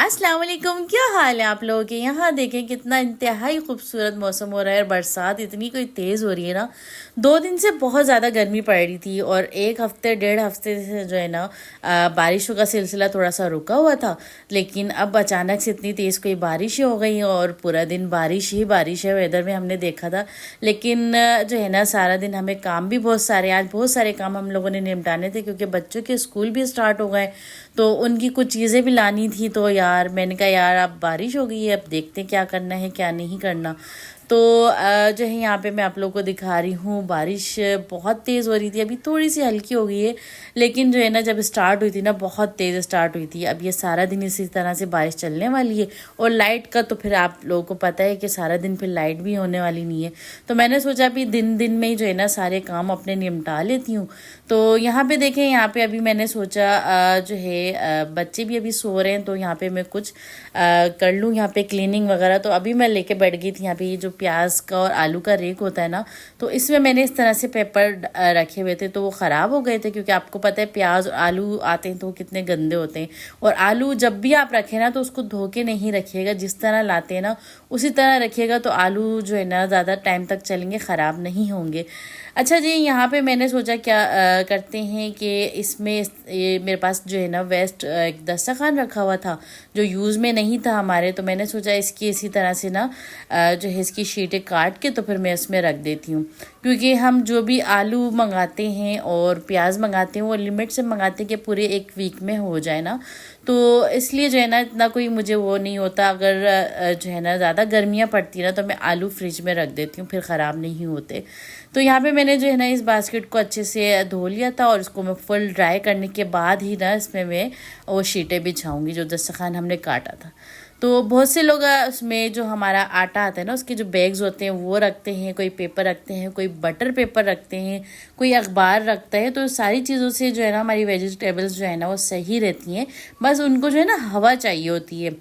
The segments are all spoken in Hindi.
अस्सलाम वालेकुम, क्या हाल है आप लोगों के। यहाँ देखें कितना इंतहाई खूबसूरत मौसम हो रहा है। बरसात इतनी कोई तेज़ हो रही है ना। 2 दिन से बहुत ज़्यादा गर्मी पड़ रही थी और एक हफ्ते 1.5 हफ्ते से जो है ना बारिशों का सिलसिला थोड़ा सा रुका हुआ था। लेकिन अब अचानक से इतनी तेज़ कोई बारिश हो गई और पूरा दिन बारिश ही बारिश है। वेदर में हमने देखा था। लेकिन जो है ना सारा दिन हमें काम भी बहुत सारे, आज बहुत सारे काम हम लोगों ने निपटाने थे क्योंकि बच्चों के स्कूल भी स्टार्ट हो गए। तो उनकी कुछ चीज़ें भी लानी थी। तो यार मैंने कहा यार अब बारिश हो गई है, अब देखते हैं क्या करना है क्या नहीं करना। तो जो है यहाँ पे मैं आप लोगों को दिखा रही हूँ, बारिश बहुत तेज़ हो रही थी। अभी थोड़ी सी हल्की हो गई है, लेकिन जो है ना जब स्टार्ट हुई थी ना बहुत तेज़ स्टार्ट हुई थी। अब ये सारा दिन इसी तरह से बारिश चलने वाली है। और लाइट का तो फिर आप लोगों को पता है कि सारा दिन फिर लाइट भी होने वाली नहीं है। तो मैंने सोचा अभी दिन दिन में ही जो है ना सारे काम अपने निपटा लेती हूँ। तो यहाँ पे देखें, यहाँ पे अभी मैंने सोचा जो है बच्चे भी अभी सो रहे हैं तो यहाँ पे मैं कुछ कर लूँ यहाँ पे क्लीनिंग वगैरह। तो अभी मैं लेके बैठ गई थी यहाँ पे। ये जो प्याज का और आलू का रेक होता है ना, तो इसमें मैंने इस तरह से पेपर रखे हुए थे तो वो ख़राब हो गए थे। क्योंकि आपको पता है प्याज और आलू आते हैं तो वो कितने गंदे होते हैं। और आलू जब भी आप रखें ना तो उसको धो के नहीं रखिएगा, जिस तरह लाते हैं ना उसी तरह रखिएगा। तो आलू जो है ना ज़्यादा टाइम तक चलेंगे, ख़राब नहीं होंगे। अच्छा जी, यहाँ पे मैंने सोचा क्या करते हैं कि इसमें ये मेरे पास जो है ना वेस्ट एक दस्तरखान रखा हुआ था जो यूज़ में नहीं था हमारे। तो मैंने सोचा इसकी इसी तरह से ना जो है इसकी शीटें काट के तो फिर मैं इसमें रख देती हूँ। क्योंकि हम जो भी आलू मंगाते हैं और प्याज मंगाते हैं वो लिमिट से मंगाते हैं कि पूरे एक वीक में हो जाए ना। तो इसलिए जो है ना इतना कोई मुझे वो नहीं होता। अगर जो है ना ज़्यादा गर्मियाँ पड़ती है ना तो मैं आलू फ्रिज में रख देती हूँ, फिर ख़राब नहीं होते। तो यहाँ पे मैंने जो है ना इस बास्केट को अच्छे से धो लिया था और इसको मैं फुल ड्राई करने के बाद ही ना इसमें मैं वो शीटें बिछाऊंगी जो दस्तरखान हमने काटा था। तो बहुत से लोग उसमें जो हमारा आटा आता है ना उसके जो बैग्स होते हैं वो रखते हैं, कोई पेपर रखते हैं, कोई बटर पेपर रखते हैं, कोई अखबार रखता है। तो सारी चीज़ों से जो है ना हमारी वेजिटेबल्स जो है ना वो सही रहती हैं। बस उनको जो है ना हवा चाहिए होती है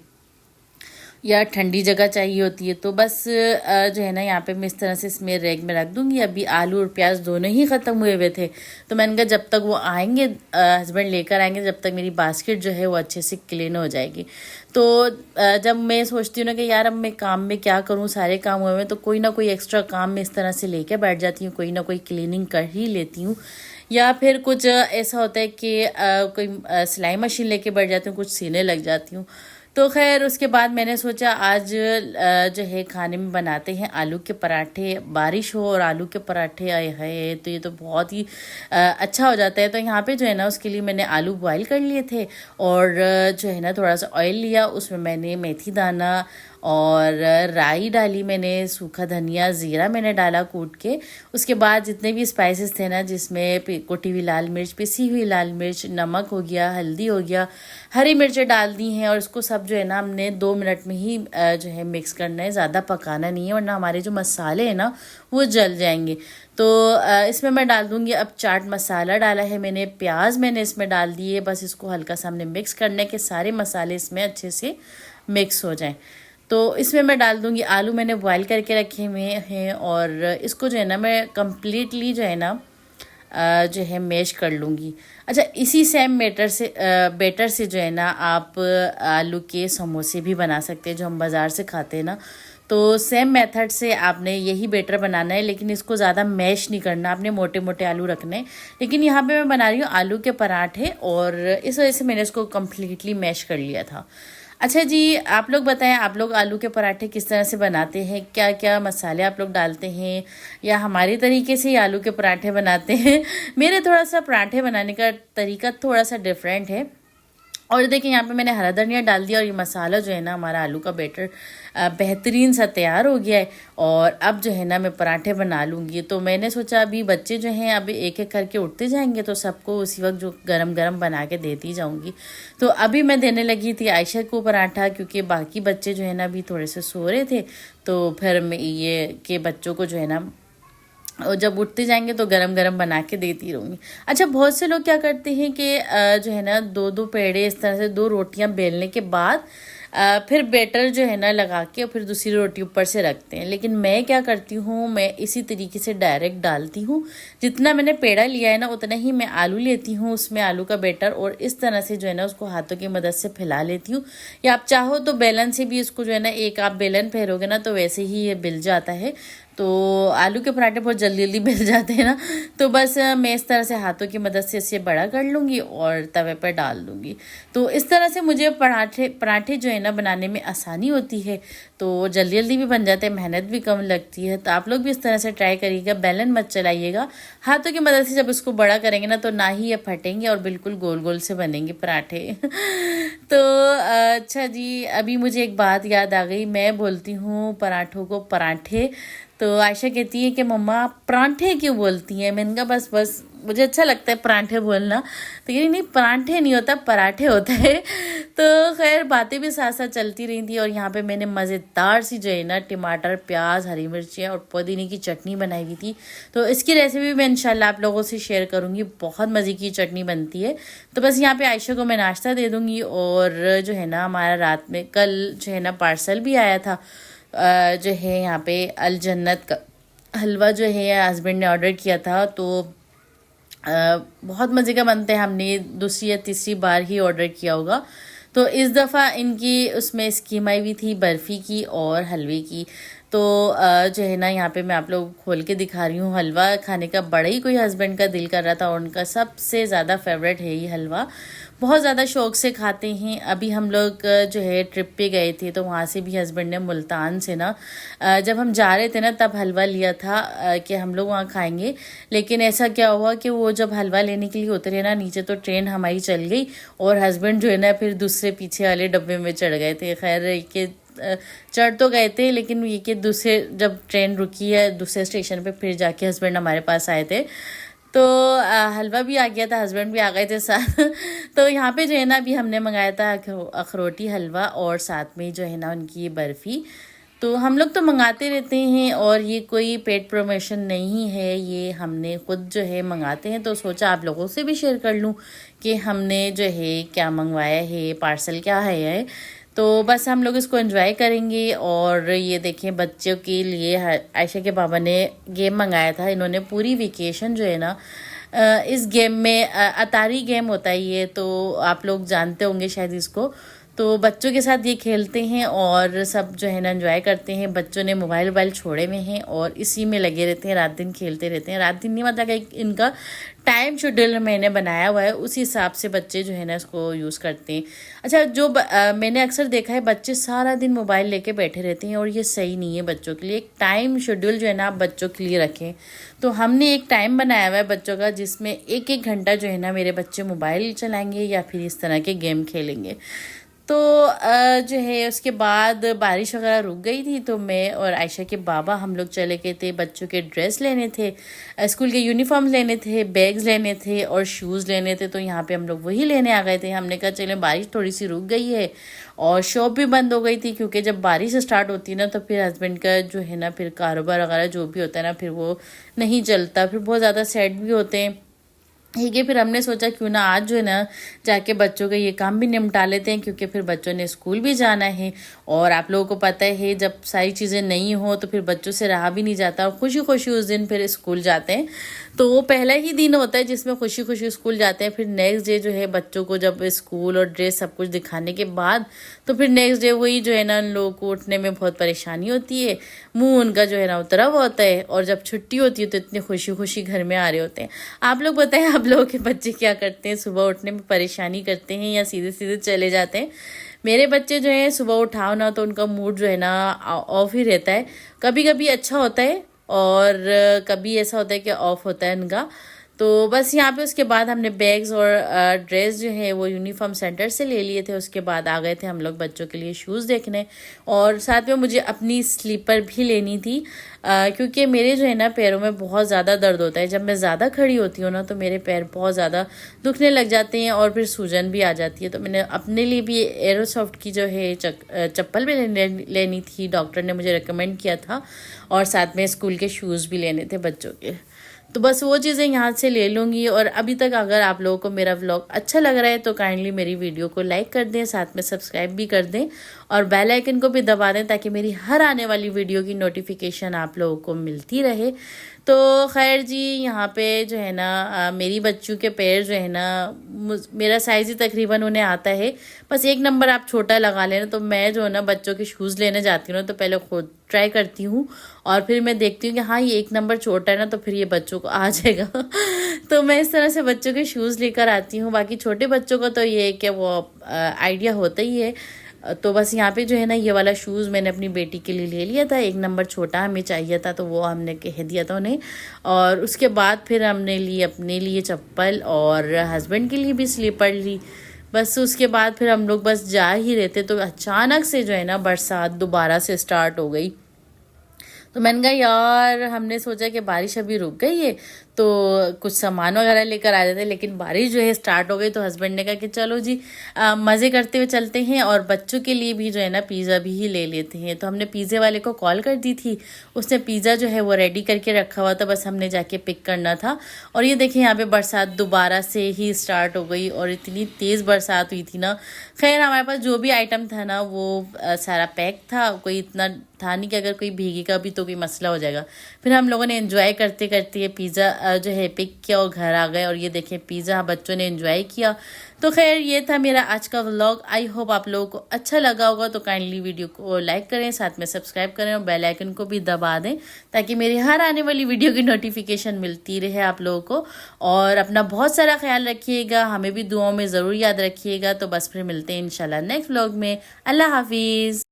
या ठंडी जगह चाहिए होती है। तो बस जो है ना यहाँ पे मैं इस तरह से इसमें रैक में रख दूँगी। अभी आलू और प्याज दोनों ही ख़त्म हुए हुए थे तो मैंने कहा जब तक वो आएंगे, हस्बैंड लेकर आएंगे, जब तक मेरी बास्केट जो है वो अच्छे से क्लीन हो जाएगी। तो जब मैं सोचती हूँ ना कि यार अब मैं काम में क्या करूँ, सारे काम हुए हैं, तो कोई ना कोई एक्स्ट्रा काम मैं इस तरह से लेके बैठ जाती हूँ, कोई ना कोई क्लीनिंग कर ही लेती हूँ। या फिर कुछ ऐसा होता है कि कोई सिलाई मशीन लेके बैठ जाती हूँ, कुछ सीने लग जाती हूँ। तो खैर उसके बाद मैंने सोचा आज जो है खाने में बनाते हैं आलू के पराठे। बारिश हो और आलू के पराठे आए हैं तो ये तो बहुत ही अच्छा हो जाता है। तो यहाँ पे जो है ना उसके लिए मैंने आलू बॉईल कर लिए थे और जो है ना थोड़ा सा ऑयल लिया, उसमें मैंने मेथी दाना और राई डाली, मैंने सूखा धनिया ज़ीरा मैंने डाला कूट के। उसके बाद जितने भी स्पाइसेस थे ना, जिसमें कुटी हुई लाल मिर्च, पिसी हुई लाल मिर्च, नमक हो गया, हल्दी हो गया, हरी मिर्चें डाल दी हैं। और इसको सब जो है ना हमने 2 मिनट में ही जो है मिक्स करना है, ज़्यादा पकाना नहीं है वरना हमारे जो मसाले हैं ना वो जल जाएंगे। तो इसमें मैं डाल दूँगी अब चाट मसाला डाला है मैंने, प्याज मैंने इसमें डाल दिए। बस इसको हल्का सा हमने मिक्स करना है कि सारे मसाले इसमें अच्छे से मिक्स हो जाएं। तो इसमें मैं डाल दूँगी आलू मैंने बॉईल करके रखे हुए हैं और इसको जो है ना मैं कम्प्लीटली जो है ना जो है मैश कर लूँगी। अच्छा, इसी सेम बेटर से जो है ना आप आलू के समोसे भी बना सकते हैं जो हम बाज़ार से खाते हैं ना। तो सेम मेथड से आपने यही बेटर बनाना है, लेकिन इसको ज़्यादा मैश नहीं करना, आपने मोटे मोटे आलू रखने हैं। लेकिन यहाँ पे मैं बना रही हूँ आलू के पराठे और इस वजह से मैंने इसको कम्प्लीटली मैश कर लिया था। अच्छा जी, आप लोग बताएं आप लोग आलू के पराठे किस तरह से बनाते हैं, क्या क्या मसाले आप लोग डालते हैं, या हमारे तरीके से ही आलू के पराठे बनाते हैं। मेरे थोड़ा सा पराठे बनाने का तरीका थोड़ा सा डिफरेंट है। और देखिए यहाँ पे मैंने हरा धनिया डाल दिया और ये मसाला जो है ना हमारा आलू का बैटर बेहतरीन सा तैयार हो गया है। और अब जो है ना मैं पराठे बना लूँगी। तो मैंने सोचा अभी बच्चे जो हैं अभी एक एक करके उठते जाएंगे तो सबको उसी वक्त जो गरम गरम बना के देती जाऊँगी। तो अभी मैं देने लगी थी आयशा को पराठा, क्योंकि बाकी बच्चे जो है ना अभी थोड़े से सो रहे थे। तो फिर मैं ये के बच्चों को जो है ना और जब उठते जाएंगे तो गरम गरम बना के देती रहूँगी। अच्छा, बहुत से लोग क्या करते हैं कि जो है ना दो दो पेड़े इस तरह से, दो रोटियां बेलने के बाद फिर बैटर जो है ना लगा के और फिर दूसरी रोटी ऊपर से रखते हैं। लेकिन मैं क्या करती हूँ, मैं इसी तरीके से डायरेक्ट डालती हूँ। जितना मैंने पेड़ा लिया है ना उतना ही मैं आलू लेती हूँ, उसमें आलू का बैटर, और इस तरह से जो है ना उसको हाथों की मदद से फैला लेती हूँ। या आप चाहो तो बेलन से भी इसको जो है ना, एक आप बेलन फेरोगे ना तो वैसे ही ये बिल जाता है। तो आलू के पराठे बहुत जल्दी जल्दी मिल जाते हैं ना, तो बस मैं इस तरह से हाथों की मदद से इसे बड़ा कर लूँगी और तवे पर डाल दूँगी। तो इस तरह से मुझे पराठे जो है ना बनाने में आसानी होती है, तो जल्दी जल्दी भी बन जाते हैं, मेहनत भी कम लगती है। तो आप लोग भी इस तरह से ट्राई करिएगा, बेलन मत चलाइएगा। हाथों की मदद से जब इसको बड़ा करेंगे ना तो ना ही ये फटेंगे और बिल्कुल गोल गोल से बनेंगे पराठे। तो अच्छा जी, अभी मुझे एक बात याद आ गई, मैं बोलती हूँ पराठों को पराठे, तो आयशा कहती है कि मम्मा आप परांठे क्यों बोलती हैं। मैंने कहा बस बस मुझे अच्छा लगता है परांठे बोलना। तो ये नहीं, परांठे नहीं होता, पराठे होता है। तो खैर बातें भी साथ साथ चलती रही थी, और यहाँ पे मैंने मज़ेदार सी जो है ना टमाटर, प्याज, हरी मिर्चियाँ और पुदीने की चटनी बनाई हुई थी। तो इसकी रेसिपी मैं इंशाल्लाह आप लोगों से शेयर करूँगी, बहुत मज़े की चटनी बनती है। तो बस यहाँ पे आयशा को मैं नाश्ता दे दूँगी, और जो है ना हमारा रात में कल जो है ना पार्सल भी आया था, जो है यहाँ पे अल जन्नत का हलवा जो है हस्बैंड ने ऑर्डर किया था। तो बहुत मज़े का बनते हैं, हमने दूसरी या तीसरी बार ही ऑर्डर किया होगा। तो इस दफ़ा इनकी उसमें स्कीम आई हुई थी बर्फ़ी की और हलवे की। तो जो है ना यहाँ पे मैं आप लोग खोल के दिखा रही हूँ, हलवा खाने का बड़ा ही कोई हस्बैंड का दिल कर रहा था, और उनका सबसे ज़्यादा फेवरेट है ये हलवा, बहुत ज़्यादा शौक से खाते हैं। अभी हम लोग जो है ट्रिप पे गए थे, तो वहाँ से भी हस्बैंड ने मुल्तान से ना जब हम जा रहे थे ना तब हलवा लिया था कि हम लोग वहाँ खाएंगे। लेकिन ऐसा क्या हुआ कि वो जब हलवा लेने के लिए उतरे ना नीचे, तो ट्रेन हमारी चल गई और हस्बैंड जो है ना फिर दूसरे पीछे वाले डब्बे में चढ़ गए थे। खैर कि चढ़ तो गए थे, लेकिन ये कि दूसरे जब ट्रेन रुकी है दूसरे स्टेशन पे फिर जाके हस्बैंड हमारे पास आए थे। तो हलवा भी आ गया था, हस्बैंड भी आ गए थे साथ। तो यहाँ पे जो है ना अभी हमने मंगाया था अखरोटी हलवा, और साथ में जो है ना उनकी बर्फ़ी। तो हम लोग तो मंगाते रहते हैं, और ये कोई पेड प्रमोशन नहीं है, ये हमने खुद जो है मंगाते हैं। तो सोचा आप लोगों से भी शेयर कर लूँ कि हमने जो है क्या मंगवाया है, पार्सल क्या है। तो बस हम लोग इसको एंजॉय करेंगे। और ये देखें, बच्चों के लिए आयशा के पापा ने गेम मंगाया था। इन्होंने पूरी वेकेशन जो है ना इस गेम में, अतारी गेम होता है ये, तो आप लोग जानते होंगे शायद इसको। तो बच्चों के साथ ये खेलते हैं और सब जो है ना एंजॉय करते हैं। बच्चों ने मोबाइल छोड़े हुए हैं और इसी में लगे रहते हैं, रात दिन खेलते रहते हैं। रात दिन नहीं, मतलब एक इनका टाइम शेड्यूल मैंने बनाया हुआ है, उसी हिसाब से बच्चे जो है ना इसको यूज़ करते हैं। अच्छा, जो मैंने अक्सर देखा है बच्चे सारा दिन मोबाइल लेके बैठे रहते हैं, और ये सही नहीं है बच्चों के लिए। एक टाइम शेड्यूल जो है ना आप बच्चों के लिए रखें। तो हमने एक टाइम बनाया हुआ है बच्चों का, जिसमें एक एक घंटा जो है ना मेरे बच्चे मोबाइल चलाएंगे या फिर इस तरह के गेम खेलेंगे। तो जो है उसके बाद बारिश वगैरह रुक गई थी, तो मैं और आयशा के बाबा हम लोग चले गए थे। बच्चों के ड्रेस लेने थे, स्कूल के यूनिफॉर्म लेने थे, बैग्स लेने थे और शूज़ लेने थे। तो यहाँ पे हम लोग वही लेने आ गए थे। हमने कहा चले, बारिश थोड़ी सी रुक गई है और शॉप भी बंद हो गई थी, क्योंकि जब बारिश स्टार्ट होती है ना तो फिर हस्बैंड का जो है ना फिर कारोबार वगैरह जो भी होता है ना फिर वो नहीं चलता, फिर बहुत ज़्यादा सैड भी होते हैं। ठीक है, फिर हमने सोचा क्यों ना आज जो है ना जाके बच्चों का ये काम भी निपटा लेते हैं, क्योंकि फिर बच्चों ने स्कूल भी जाना है। और आप लोगों को पता है जब सारी चीज़ें नहीं हो तो फिर बच्चों से रहा भी नहीं जाता, और खुशी खुशी उस दिन फिर स्कूल जाते हैं। तो वो पहला ही दिन होता है जिसमें खुशी खुशी स्कूल जाते हैं। फिर नेक्स्ट डे जो है बच्चों को जब स्कूल और ड्रेस सब कुछ दिखाने के बाद, तो फिर नेक्स्ट डे वही जो है ना उन लोगों को उठने में बहुत परेशानी होती है, मुँह उनका जो है ना उतरा हुआ होता है। और जब छुट्टी होती है तो इतनी खुशी खुशी घर में आ रहे होते हैं। आप लोग बताएं, आप लोगों के बच्चे क्या करते हैं? सुबह उठने में परेशानी करते हैं या सीधे सीधे चले जाते हैं? मेरे बच्चे जो हैं सुबह उठाओ ना तो उनका मूड जो है ना ऑफ ही रहता है। कभी कभी अच्छा होता है और कभी ऐसा होता है कि ऑफ होता है उनका। तो बस यहाँ पे उसके बाद हमने बैग्स और ड्रेस जो है वो यूनिफॉर्म सेंटर से ले लिए थे। उसके बाद आ गए थे हम लोग बच्चों के लिए शूज़ देखने, और साथ में मुझे अपनी स्लीपर भी लेनी थी, क्योंकि मेरे जो है ना पैरों में बहुत ज़्यादा दर्द होता है। जब मैं ज़्यादा खड़ी होती हूँ ना तो मेरे पैर बहुत ज़्यादा दुखने लग जाते हैं और फिर सूजन भी आ जाती है। तो मैंने अपने लिए भी एरोसॉफ्ट की जो है चप्पल भी लेनी थी, डॉक्टर ने मुझे रिकमेंड किया था, और साथ में स्कूल के शूज़ भी लेने थे बच्चों के। तो बस वो चीज़ें यहाँ से ले लूँगी। और अभी तक अगर आप लोगों को मेरा व्लॉग अच्छा लग रहा है तो काइंडली मेरी वीडियो को लाइक कर दें, साथ में सब्सक्राइब भी कर दें और बेल आइकन को भी दबा दें, ताकि मेरी हर आने वाली वीडियो की नोटिफिकेशन आप लोगों को मिलती रहे। तो खैर जी, यहाँ पे जो है ना मेरी बच्चों के पैर जो है ना, मेरा साइज़ ही तकरीबन उन्हें आता है, बस 1 नंबर आप छोटा लगा लेना। तो मैं जो है ना बच्चों के शूज़ लेने जाती हूँ ना, तो पहले खुद ट्राई करती हूँ और फिर मैं देखती हूँ कि हाँ ये 1 नंबर छोटा है ना, तो फिर ये बच्चों को आ जाएगा। तो मैं इस तरह से बच्चों के शूज़ लेकर आती हूँ। बाकी छोटे बच्चों को तो ये है कि वो आइडिया होता ही है। तो बस यहाँ पे जो है ना ये वाला शूज़ मैंने अपनी बेटी के लिए ले लिया था, 1 नंबर छोटा हमें चाहिए था, तो वो हमने कह दिया था उन्हें। और उसके बाद फिर हमने ली अपने लिए चप्पल और हस्बैंड के लिए भी स्लीपर ली। बस उसके बाद फिर हम लोग बस जा ही रहे थे, तो अचानक से जो है ना बरसात दोबारा से स्टार्ट हो गई। तो मैंने कहा यार, हमने सोचा कि बारिश अभी रुक गई है तो कुछ सामान वगैरह लेकर आ जाते हैं, लेकिन बारिश जो है स्टार्ट हो गई। तो हस्बैंड ने कहा कि चलो जी मज़े करते हुए चलते हैं और बच्चों के लिए भी जो है ना पिज़्ज़ा भी ही ले लेते हैं। तो हमने पिज़्ज़े वाले को कॉल कर दी थी, उसने पिज़्ज़ा जो है वो रेडी करके रखा हुआ था, बस हमने जाके पिक करना था। और ये देखें यहाँ पे बरसात दोबारा से ही स्टार्ट हो गई और इतनी तेज़ बरसात हुई थी ना। खैर हमारे पास जो भी आइटम था ना वो सारा पैक था, कोई इतना था नहीं कि अगर कोई भीगेगा भी तो कोई मसला हो जाएगा। फिर हम लोगों ने एंजॉय करते करते ये पिज़्ज़ा जो है पिक किया और घर आ गए। और ये देखें पिज़्ज़ा बच्चों ने एंजॉय किया। तो खैर ये था मेरा आज का व्लॉग। आई होप आप लोगों को अच्छा लगा होगा। तो काइंडली वीडियो को लाइक करें, साथ में सब्सक्राइब करें और बेल आइकन को भी दबा दें, ताकि मेरी हर आने वाली वीडियो की नोटिफिकेशन मिलती रहे आप लोगों को। और अपना बहुत सारा ख्याल रखिएगा, हमें भी दुआओं में ज़रूर याद रखिएगा। तो बस फिर मिलते हैं इंशाल्लाह नेक्स्ट व्लॉग में। अल्लाह हाफिज़।